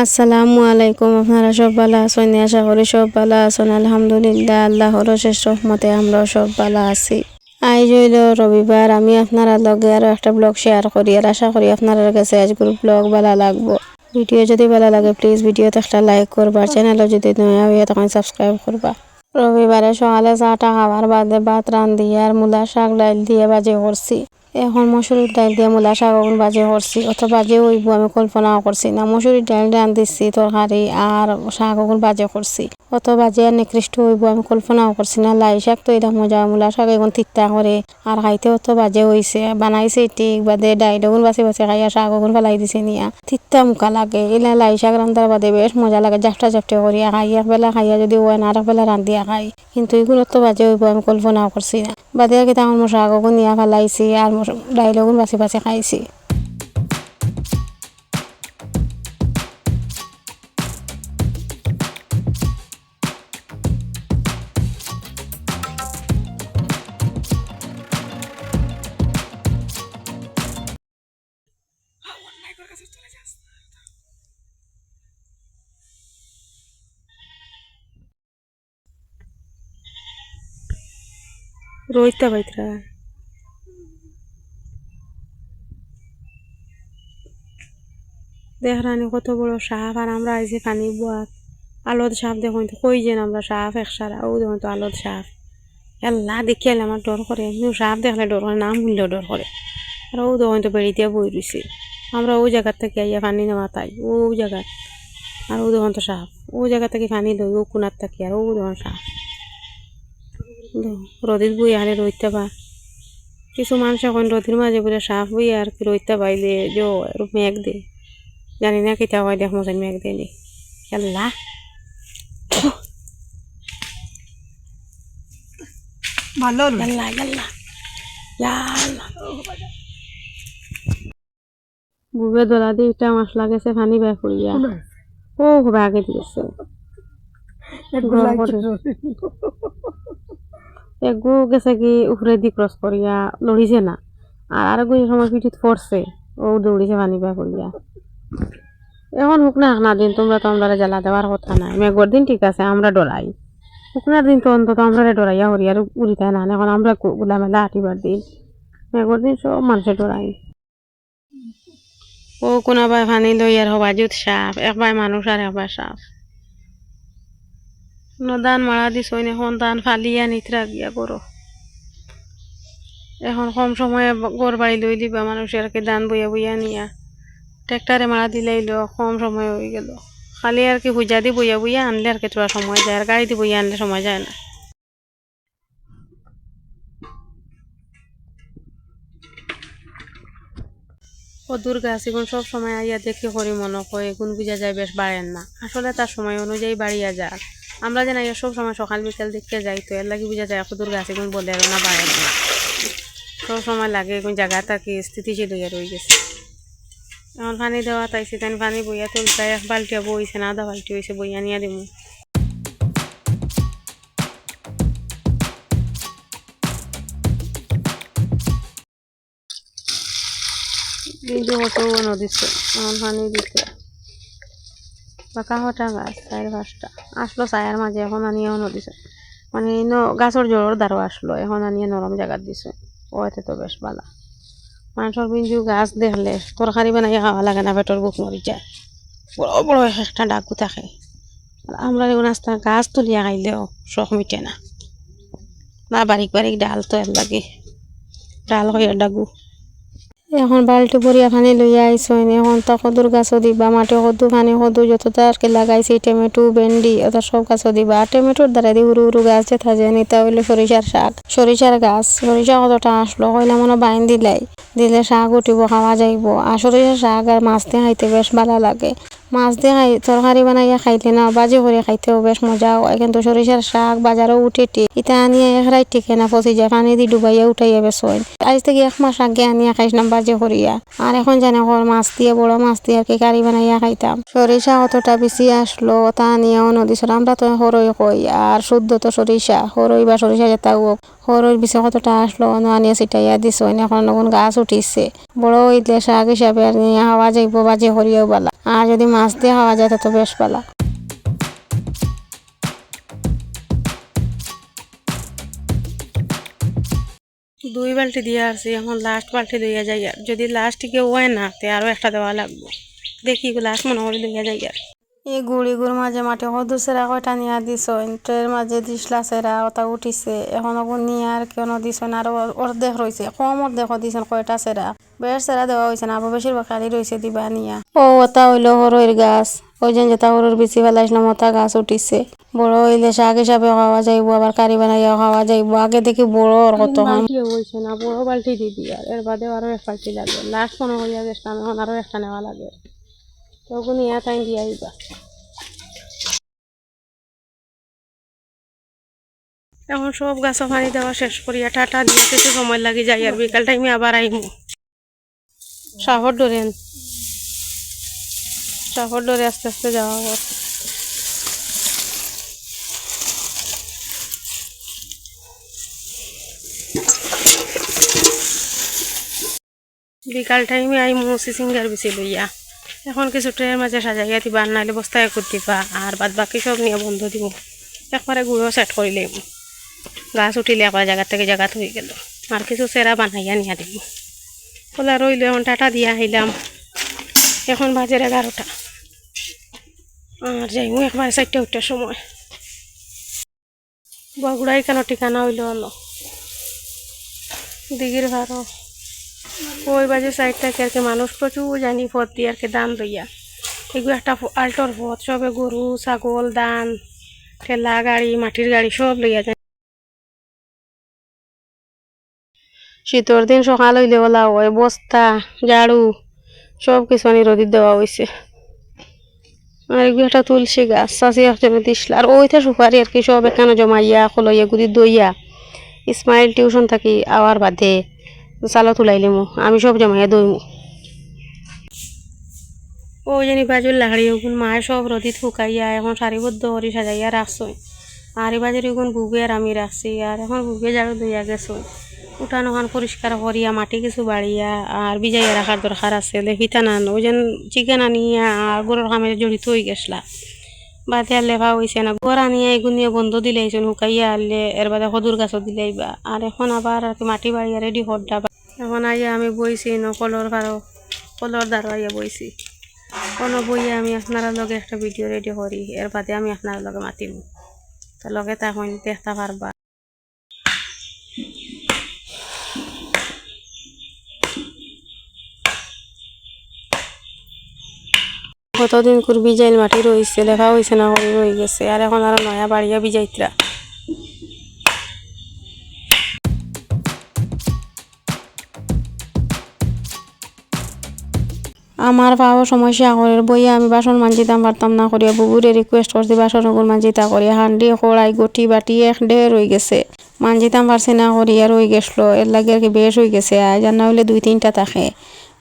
আসসালামু আলাইকুম। আপনারা সব ভালো আছেন? আশা করি সব ভালো আছেন। আলহামদুলিল্লাহ, আল্লাহর অশেষ রহমতে আমরাও সব ভালো আছি। আজ হইল রবিবার। আমি আপনারা লগে আরো একটা ব্লগ শেয়ার করি, আর আশা করি আপনার কাছে আজকের ব্লগ ভালো লাগবো। ভিডিও যদি ভালো লাগে প্লিজ ভিডিওতে একটা লাইক করবা, চ্যানেলও যদি নয়া হয়ে তখন সাবস্ক্রাইব করবা। রবিবারে সকালে চাটা খাওয়ার বাদে ভাত রান্ধি আর মূলা শাক ডাল দিয়ে বাজে করছি। এখন মসুরির ডাল দিয়ে মূলা শাক এখন বাজে করছি, অত বাজে হইব আমি কল্পনাও করছি না। মসুরির ডাল রান্ধিছি তরকারি আর শাক এখন বাজে করছি, অত বাজে আর নিকৃষ্ট হইব আমি কল্পনাও করছি না। লাই শাক তো এটা মজা, মূলা শাক এখন তিতা করে আর খাইতে অত বাজে হয়েছে। বানাইছে ঠিক বাদে ডাইল এখন বাছে বাছে খাইয়া শাক এখন ফেলাই দিছে নিয়া তিতা মুখা লাগে। এলা লাই শাক রান্ধার বাদে বেশ মজা লাগে, জাফটা জাফটে করিয়া খাই। একবেলা খাইয়া যদি হয় না আর একবেলা রান্ধিয়া খাই, কিন্তু এগুলো তো বাজে হইব আমি কল্পনাও করছি না। বাদে আর কি তখন মো শাক এখন নিয়া ফেলাইছি আর ডাইল এখন বাছে বাছে খাইছি। রইতা বাইতরা দেখরানি কত বড় সাপ, আর আমরা আইছি পানি বুয়াত। আলোদ সাপ দেখুন তো কই যেন আমরা সাপ একসারা, ও দেখুন তো আলোদ সাপ। এল্লা দেখি এলে আমার ডর করে, এমনি সাপ দেখলে ডর করে, নাম শুনলেও ডর করে। আর ও দেখুন তো বেড়ি দিয়ে বই রয়েছে। আমরা ও জায়গার থেকে আইয়া পানি নেওয়া তাই ও জায়গার, আর ও দেখুন তো সাপ। ও জায়গা থেকে পানি লই ও কোনার থাকি, আর ও দেখুন সাপ। রদিত বই আলে রইতে বা কিছু মানুষ এখন রদির মাঝে বলে সাপ বই আর কি রইতে পাইলে যে মেঘ দে, জানি না কিতা হয় দেখ মজান মেঘ দেনি। আল্লাহ ভালো আল্লাহ আল্লাহ বুবে দলা দিয়ে ইটা মাছ লাগেছে পানি বের করিয়া ও খুব আগে দিয়েছে। একগু গেছে কি উপরে দি ক্রস করিয়া লড়িছে না, আর আরেকগু সময় পিঠিত পড়ছে, ও দৌড়িছে পানি বের করিয়া। এখন হুক না না দিন তোমরা তো আমরা জ্বালা দেওয়ার কথা নাই। মেঘর দিন ঠিক আছে আমরা ডরাই, শুকনার দিন তো অন্তত আমরা ডরাইয়া হরি আর উড়িতাই না। এখন আমরা গুলা মেলা হাঁটিবার দিন, মেঘর দিন সব মানুষের ডরাই। ও কোনাবাই পানি লই আর হবা যুত সাপ, একবার মানুষ আর একবার সাপ। দান মারা দিস এখন দান ফালিয়া নিত্রা গিয়া করো। এখন কম সময়ে গড় বাড়ি লই দিবা মানুষের কি দান বইয়া বইয়া নিয়া ট্রেক্টারে মারা দিলাইল কম সময় হয়ে গেল। খালি আর কি হুজা দি বইয়া বইয়া আনলে আর কি তোরা সময় যায়, আর গাড়ি দি বইয়া আনলে সময় যায় না। কদুর গাছ এখন সব সময় আইয়া দেখি করি মনে হয় এগুন বুঝা যায় বেশ বাড়েন না, আসলে তার সময় অনুযায়ী বাড়িয়া যায়। আমরা যেন আইয়া সব সময় সকাল বিকাল দেখতে যাই তো এর লাগি বুঝা যায় কদুর গাছ এখন বলে আর না বাড়েন না। সব সময় লাগে এখন জায়গা থাকি স্থিতিশীল হইয়া রয়ে গেছে। এখন পানি দেওয়া তাইছে তাই পানি বইয়া তুলতাই এক বালটিয়া বইছে না আধা বালটি হয়েছে বইয়া নিয়ে দিব। কিন্তু কত নদীছে এখন পানি দিতে পাকা হটা গাছ 4-5টা আসলো ছায়ার মাঝে, এখন আনিয়েও নদীছে মানে গাছের জোর দ্বারও আসলো, এখন আনিয়ে নরম জায়গা দিছে। ও এতে তো বেশ ভালো। মানুষের বিঞ্জু গাছ দেখলে তরকারি বানাইয়া খাওয়া লাগে না, পেটের বুক মরি যায়। বড় বড় একটা ডাকু থাকে, আমরা নাস্তা গাছ তুলিয়া খাইলেও শখ মিটে না। না বারিক বারিক ডাল তো এর লাগে ডাল হইয়া ডাকু। এখন বালটি ভরিয়া পানি লইয়া আইসইন, এখন তো কদুর গাছও দিবা মাটি কদু পানি কদু যতটা আর কি লাগাইছি টমেটো ভেন্ডি ওটা সব গাছও দিবা। আর টমেটোর দ্বারা দি উরু উরু গাছ যেটা যায় নিতা হইলো সরিষার শাক, সরিষার গাছ সরিষা কতটা আসলো হইলে মনে বাইন দিলাই দিলে শাক উঠিব খাওয়া যাইব। আর সরিষার শাক আর মাছ দিয়ে খাইতে বেশ ভালো লাগে। মাছ দিয়ে খাই তরকারি বানাইয়া খাইতে না বাজি করে খাইতেও বেশ মজা হয়, কিন্তু সরিষার শাক বাজারও উঠে ইটা আনিয়া এক রাত টিকে না পচি যায়, পানি দিয়ে ডুবাইয়া উঠাইয়া বেশ হয়। আজ থেকে 1 মাস আগে আনিয়া খাইছিলাম বাজে করিয়া। আর এখন জানে মাছ দিয়ে বড় মাছ দিয়ে আর কি কারি বানাইয়া খাইতাম। সরিষা অতটা বেশি আসলো তা নিয়েও নদীর আমরা তো হরই কই আর শুদ্ধ তো সরিষা হরই বা সরিষা যেটা হোক হরই বেশি কতটা আসলো আনিয়ে ছিটাইয়া দিছ এখন নতুন গাছ উঠিছে বড় হইলে শাক হিসাবে আর নিয়ে খাওয়া যাইব বাজে করিয়াও বালা আর যদি মাছ দিয়ে খাওয়া যায় তো বেশ বালা। দুই বালতি দিয়ে আসছি এখন লাস্ট বালতি লইয়া যাই আর যদি লাস্ট কেউ হয় না তে আরো একটা দেওয়া লাগবো দেখি লাস্ট মনে করে লইয়া যাই আর এই গুড়িগুড় মাঝে মাঠে হদুর সেরা কয়টা নিয়া দিছ ট্রের মাঝে দিসলা সেরা ওটা উঠিছে এখন ওগুন নিয়ে আর কেন দিছ না আরো অর্ধেক রয়েছে কম অর্ধেক দিছেন কয়টা সেরা বেশ সেরা দেওয়া হয়েছে না আবার বেশিরভাগ খালি রয়েছে দিবা নিয়া ও ওটা হইলো হরইর গাছ ওই যে যেটা হরুর বিচি ফেলাইছিলাম ওটা গাছ উঠিছে বড় হইলে শাক হিসাবে খাওয়া যাইব আবার কারি বানাইয়া খাওয়া যাইব আগে দেখি বড় আর কত হয়েছে না বড় বালতি দিবি আর এর বাদে আরো এক বালতি লাগে লাস্ট মনে করিয়া গেছিলাম এখন আরো একটা নেওয়া লাগে তখন ইয়া টাইম দিয়ে আইবা এখন সব গাছ পানি দেওয়া শেষ করিয়া টাটা দিয়ে কিছু সময় লাগে যাই আর বিকাল টাইমে আবার আইমু সাহর ডরে আস্তে আস্তে যাওয়া হোক বিকাল টাইমে আইমু সিঙ্গার বেশি লইয়া এখন কিছু ট্রেনের মাঝে সাজাইয়া দিবা নাহলে বস্তায় করে দিবা আর বাদ বাকি সব নিয়ে বন্ধ দিব একবারে গুঁড়ো সেট করিলে গাছ উঠিলে একবার জায়গা থেকে জায়গা হয়ে গেল আর কিছু সেরা বানাইয়া নিয়ে দিব ওলা রইল এখন টাটা দিয়া আইলাম এখন বাজের 11টা আর যাইমু একবার 4টার সময় বগুড়াই কেন ঠিকানা হইল হলো দিঘির ভাড়ো ওই বাজে সাইড থেকে আর কি মানুষ প্রচুর জানি পথ দিয়ে আর কি দান লইয়া এগুলো একটা আল্টোর পথ সবে গরু ছাগল দান ঠেলা গাড়ি মাটির গাড়ি সব লইয়া যায় শীতর দিন সকাল হইলে ওলা হয় বস্তা ঝাড়ু সব কিছু আনি রোদির দেওয়া হয়েছে আর এগুলো একটা তুলসী গাছ চাষি একজনে দিসলা আর ওইটা সুপারি আর কি সব এখানে জমাইয়া খলইয়া গুদি দইয়া ইসমাইল টিউশন থাকি আওয়ার বাদে চালো তুলাইলিমু আমি সব জমাইয়া দইমু ওই জানি বাজুর লাহাড়ি ওগুন মায়ে সব রোদিত শুকাইয়া এখন সারিবদ্ধ করি সাজাইয়া রাখছই আর এই বাজারে ওগুন বুবে আর আমি রাখছি আর এখন বুবে ঝাড়ু দইয়া গেছই উঠান ওখান পরিষ্কার করিয়া মাটি কিছু বাড়িয়া আর বিজাইয়া রাখার দরকার আছে লেফিতা নান ওই যেন চিকেন আনিয়া আর গরুর কামে জড়িত হয়ে গেছলা বাদে আর লেভা হয়েছে না গড় আনিয়া এগুন নিয়ে বন্ধ দিলেইছেন শুকাইয়া আনলে এর বাদে সদুর গাছও দিলেইবা আর এখন আবার আর কি মাটি বাড়িয়া রেডি হড্ডা এখন আইয়া আমি বইছি কলর দ্বারা আইয়া বইছি কোনো বইয়ে আমি আপনারা লগে একটা ভিডিও রেডি করি এর বাদে আমি আপনার লগে মাতিম তো লগে তখন দেখতে পারবা কতদিন করে বিজাইল মাটি রয়েছে লেখা হয়েছে না করে রয়ে গেছে আর এখন আরো নয়া বাড়িয়া বিজাইতরা আমার পাওয়া সমস্যা আগরের বইয়ে আমি বাসন মানজিতাম পারতাম না করিয়া বুবুরে রিকোয়েস্ট করছি বাসন ওগুলো মানজিতা করিয়া হান্ডি কড়াই গটি বাটি এক ডে রয়ে গেছে মানজিতাম পারছি না করিয়া রয়ে গেছলো এর লাগে আর কি বেশ হয়ে গেছে আর জানা হইলে 2-3টা থাকে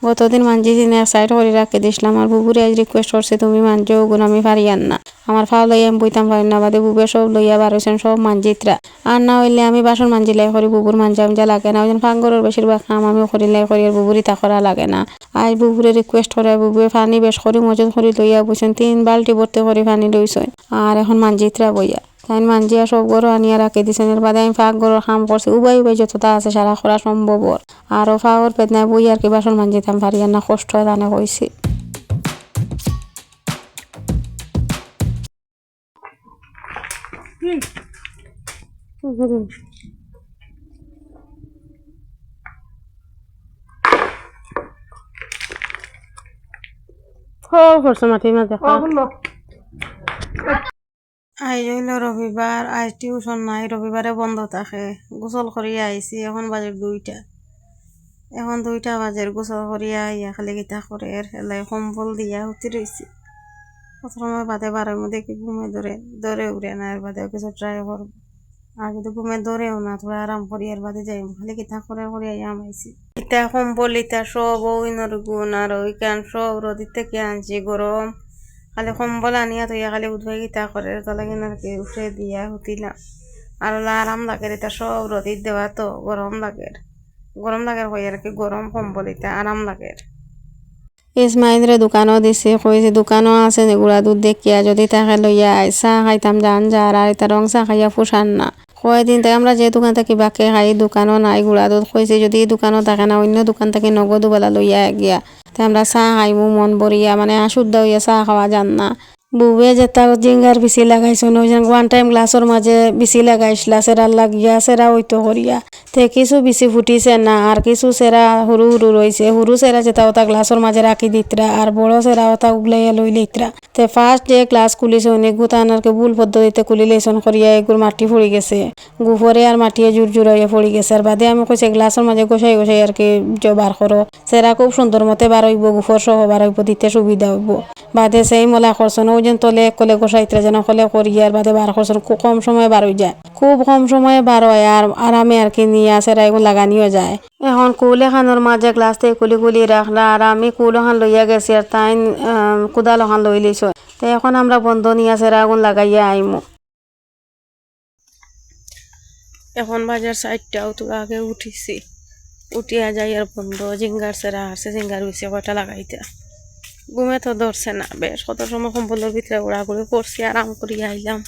গতদিন মানজিছি না এক সাইড করে রাখে দিছিলাম আর বুবুরে আজ রিকোয়েস্ট করছে তুমি মানজো ওগুলো আমি পারিয়ান না আমার ফাও লইয়া আমি বইতাম পারি না বাদে বুবে সব লইয়া বারোছেন সব মানজিতরা আর না হইলে আমি বাসন মানজিলাই করি বুবুর মানজা লাগে না ওই ফাঙ্গরের বেশিরভাগ কাম আমি করিলাই করি আর বুবুরি তা করা লাগে না আজ বুবুরে রিকোয়েস্ট করে বুবুয়ে পানি বেশ করি মজুদ করি লইয়া বইছেন 3 বালতি ভর্তি করে পানি লইছেন আর এখন মানজিতরা বইয়া তাই মানজিয়া সব গরু আনিয়া রাখি দিছেন এর বাদে আমি ফাঁক গরুর কাম করছি উবাই যতটা আছে সারা করা সম্ভব আর ও ফাঁকর পেদনায় বই আর কি বাসন মানজিতাম পারি আর না কষ্ট হয় তানে কইছি আজ হইল রবিবার আজ টিউশন নাই রবিবারে বন্ধ থাকে গোসল করিয়া আইছি এখন বাজে 2টা এখন 2টা বাজের গোসল করিয়া আইয়া খালি গীতা করে এলাই কম্বল দিয়া উঠি রয়েছি সময় বাদে বারের মধ্যে কি ঘুমে দৌড়ে উড়ে না এর বাদে কিছু ট্রাই করবো আর যদি ঘুমে দৌড়েও না থোড়া আরাম করি এর বাদে যাই খালি গীতা করে আইয়া আমাইছি ইতা কম্বল ইতা সব ওইনর গুণ আর ওইখান সব রোদির থেকে আনছি গরম খালি কম্বল আনিয়া তৈয়া খালি উঠবাই গীতা করে তলা কিনার কি উঠে দিয়া হুতিলাম আর ওলা আরাম লাগে এটা সব রোদির দেওয়া তো গরম লাগে কই আর কি গরম কম্বল ইতা আরাম লাগে ইসমাইলরে দোকানও দিছে কইছে দোকানও আছে গুড়া দুধ দেখিয়া যদি তাকে লইয়া আই চাহ খাইতাম জান যার আর এটা রং চা খাইয়া ফুসান না কয়দিন থেকে আমরা যে দোকান থেকে বাকে খাই দোকানও নাই গুড়া দুধ কইছে যদি দোকানও থাকে না অন্য দোকান থেকে নগদু বেলা লইয়া গিয়া তাই আমরা চাহ খাইমু মন ভরিয়া মানে আশুদ্ধ হইয়া চাহ খাওয়া যান না বুবে যেটা জিঙ্গার বিচি লাগাইছো নইজান ওয়ান টাইম গ্লাসের মাঝে বিচি লাগাইছিলা সেরা লাগিয়া সেরা হইতো করিয়া তে কিছু বিচি ফুটিছে না আর কিছু সেরা সরু সরু রয়েছে সরু সেরা যেটা ওটা গ্লাসের মাঝে রাখি দিতরা আর বড় সেরা ওটা উগলাইয়া লই লইতরা তে ফার্স্ট যে গ্লাস খুলিছে অনেক গুতানারকে ভুল পদ্ধতিতে খুলি লেসন করিয়া এগুলো মাটি পড়ি গেছে গুফরে আর মাটিয়ে জোর জোর হইয়া পড়ি গেছে আর বাদে আমি কইছে গ্লাসের মাঝে গোসাই গোসাই আর কি বার করো সেরা খুব সুন্দর মতে বার হইব গুফর সহ বার হইব দিতে সুবিধা হইব বাদে সেই মলা করছন ওই যেন তলে কলে গোসাইতরা যেন কলে করিয়ার বাদে বার করছন খুব কম সময় বার হয়ে যায় খুব কম সময়ে বার হয় আর আরামে আর কি নিয়ে সেরা এগুলো লাগানিও যায় এখন কুল এখানোর মাঝে গ্লাস থেকে কুলি কুলি রাখলা আর আমি কুল ওখান লইয়া গেছি আর তাই কুদাল ওখান লই লইছ তো এখন আমরা বন্ধ নিয়ে সেরা আগুন লাগাইয়া আইমু এখন বাজার 4টাও তো আগে উঠিছি উঠিয়া যাই আর বন্ধ জিঙ্গার সেরা আছে জিঙ্গার হইছে কয়টা লাগাইতা ঘুমে তো ধরছে না বেশ কত সময় কম্বলের ভিতরে ঘোরাঘুরি করছি আরাম করিয়া আইলাম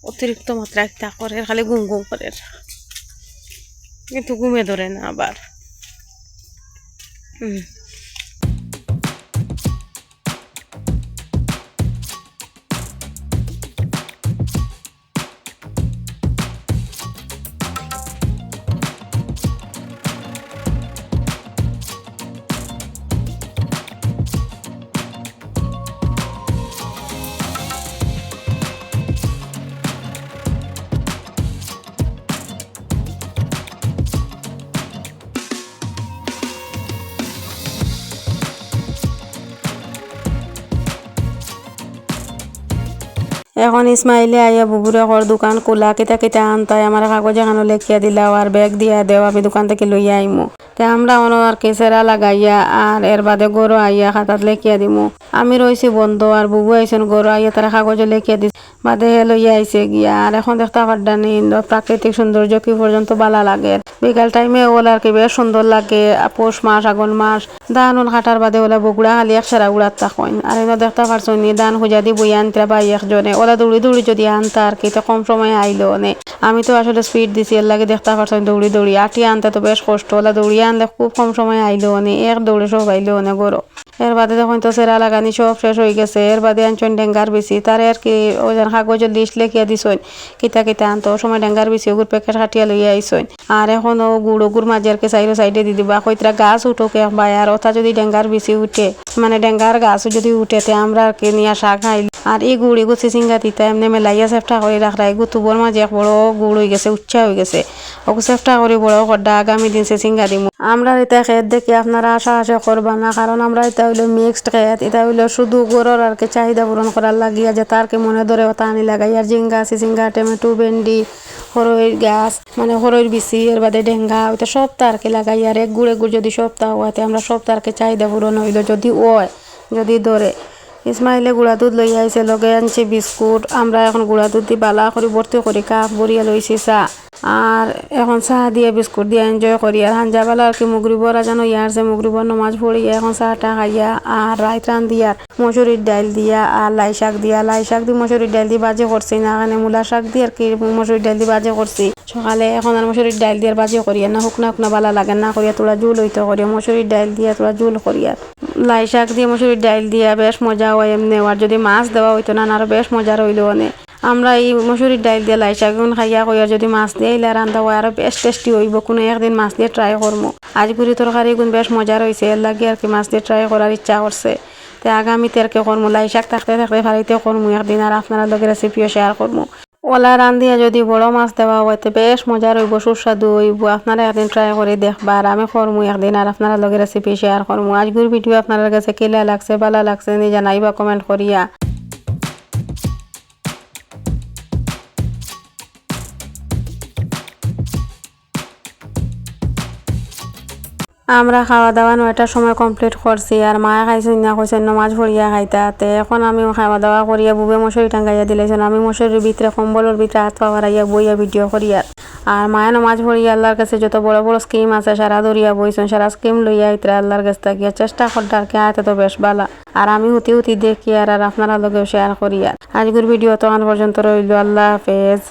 অতিরিক্ত মাত্রা একটা করে খালি ঘুম ঘুম করে কিন্তু ঘুমে ধরে না আবার এখন ইসমাইলে আইয়া বুবুরে কর দোকান খোলা কেটা কেটা আনতায় আমার কাগজ এখানে লেখিয়া দিলাও আর ব্যাগ দিয়া দেও আমি দোকান থেকে লইয়া আইমু তে আমরা অন আর কেসেরা লাগাইয়া আর এর বাদে গরু আইয়া খাতাত লেখিয়া দিমু আমি রইছি বন্ধ আর বুবু আইসেন গরু আইয়া তারা কাগজ লেখিয়া দিস বাদে লইয়া আইছে গিয়া আর এখন দেখতে পারডা নেই প্রাকৃতিক সৌন্দর্য কি পর্যন্ত বালা লাগে বিকাল টাইমে ওলা আর কি বেশ সুন্দর লাগে পৌষ মাস আগুন মাস ধান কাটার বাদে ওলা বগুড়া খালি এক সারা গুড়াত থাকেন আর এনে দেখতে পারছো নি ধান খুঁজা দি বই আনতে বা একজনে ওরা দৌড়ি দৌড়ি যদি আনতা আর কি তো কম সময় আইলো নে আমি তো আসলে স্পিড দিছি এর লাগে দেখতে পারছো দৌড়ি দৌড়ি আটি আনতে তো বেশ কষ্ট ওলা দৌড়িয়ে আনলে খুব কম সময় আইলো নে এক দৌড়ে সব আইলো নে গরো এর বাদে যখন তো সেরা লাগানি সব শেষ হয়ে গেছে এর বাদে আনছেন ডেঙ্গার বেশি তার আর কি ওই কাগজের লিস্ট লেখিয়া দিছইন কিতা কিতা আনতো সময় ডেঙ্গার বেশি ওগুর প্যাকেট কাটিয়া লইয়া আইসইন আর এখন ও গুড় মাঝে আর কি সাইডে দি দিবা কইতরা গাছ উঠোকে বাই আর ওটা যদি ডেঙ্গার বেশি উঠে মানে ডেঙ্গার গাছ যদি উঠেতে আমরা আর কি নিয়ে শাক খাইল আর এই গুড় এগু চিচিঙ্গা দিতা এমনি মেলাইয়া চেষ্টা করে রাখরা এগু তুবর মাঝে এক বড় গুড় হয়ে গেছে উচ্চা হয়ে গেছে ওকে চেষ্টা করি বড় কড্ডা আগামী দিন চিচিঙ্গা দিমু আমরা এটা খেত দেখি আপনারা আশা করবা না কারণ আমরা এটা হইলো মিক্সড খেত এটা হইলো শুধু গরুর আর কি চাহিদা পূরণ করার লাগিয়া যে তার কি মনে ধরে ওটা আনি লাগাই আর জিঙ্গা চিচিঙ্গা টমেটো ভেন্ডি হরইর গাছ মানে হরইর বিচি এর বাদে ডেঙ্গা ওইটা সব তারকে লাগাই আর এক গুড়ে যদি সপ্তাহ হইতে আমরা সব তারকে চাহিদা পূরণ হইলো যদি ওয় যদি ধরে ইসমাইলে গুড়া দুধ লইয়া আইছে লগে আনছে বিস্কুট আমরা এখন গুড়া দুধ দি বালা করে ভর্তি করি কাপ বরিয়া লইছি চা আর এখন চাহ দিয়ে বিস্কুট দিয়ে এনজয় করি আর হাঞ্জাবালা আর কি মুগরিবর জানো ইয়ার যে মুগরিবর নমাজ পড়িয়া এখন চাহটা খাইয়া আর রাইত রান দিয়া মসুরির ডাইল দিয়া আর লাই শাক দিয়ে মসুরির ডাইল দিয়ে বাজে করছি না এখানে মূলা শাক দিয়ে আর কি মসুরির ডাইল দিয়ে বাজে করছি সকালে এখন আর মসুরির ডাইল দিয়ে বাজে করিয়া না শুকনা বালা লাগে না করিয়া তোরা জুল হইতে করিয়া মসুরির ডাইল দিয়া তোরা জুল করিয়া লাই শাক দিয়ে মসুরির ডাইল দিয়া বেশ মজা হয় এমনি আর যদি মাছ দেওয়া হইতো না আরো বেশ মজা রইল অনেক আমরা এই মসুরির ডাইল দিয়ে লাই শাক খাইয়া কইয়া যদি মাছ দিয়ে ইলা রান্ধা হয় আরো বেশ টেস্টি হইব কোনো একদিন মাছ দিয়ে ট্রাই করবো আজ গুড়ি তরকারি গুণ বেশ মজা রয়েছে এর লাগে আর কি মাছ দিয়ে ট্রাই করার ইচ্ছা করছে তো আগামীতে আর কি করবো লাই শাক থাকতে ভারিতে করবো একদিন আর আপনারা লগে রেসিপিও শেয়ার করবো ওলা রান্ধিয়া যদি বড় মাছ দেওয়া হয় তো বেশ মজা রইব সুস্বাদু হইব আপনারা একদিন ট্রাই করে দেখবা আর আমি করবো একদিন আর আপনারা লগে রেসিপি শেয়ার করবো আজকের ভিডিও আপনার কাছে কেলা লাগছে ভালো লাগছে নি জানাইবা কমেন্ট করিয়া আমরা খাওয়া দাওয়া 9টার সময় কমপ্লিট করছি আর মায়ে খাইছেন না কইছেন নমাজ পড়িয়া খাইতাতে এখন আমি খাওয়া দাওয়া করিয়া বুবে মশারি টাঙ্গাইয়া দিলেছেন আমি মশারির ভিতরে কম্বলের ভিতরে হাত পা বাড়াইয়া বইয়া ভিডিও করিয়া আর মায়ে নমাজ পড়িয়া আল্লাহর কাছে যত বড় বড় স্কিম আছে সারা দরিয়া বইছেন সারা স্কিম লইয়া ইতরা আল্লাহর কাছে তাকিয়া চেষ্টা করতার কে আয়তে তো বেশ বালা আর আমি হুতি দেখি আর আপনারা লগেও শেয়ার করিয়া আজকের ভিডিও তো আন পর্যন্ত রইল আল্লাহ হাফেজ।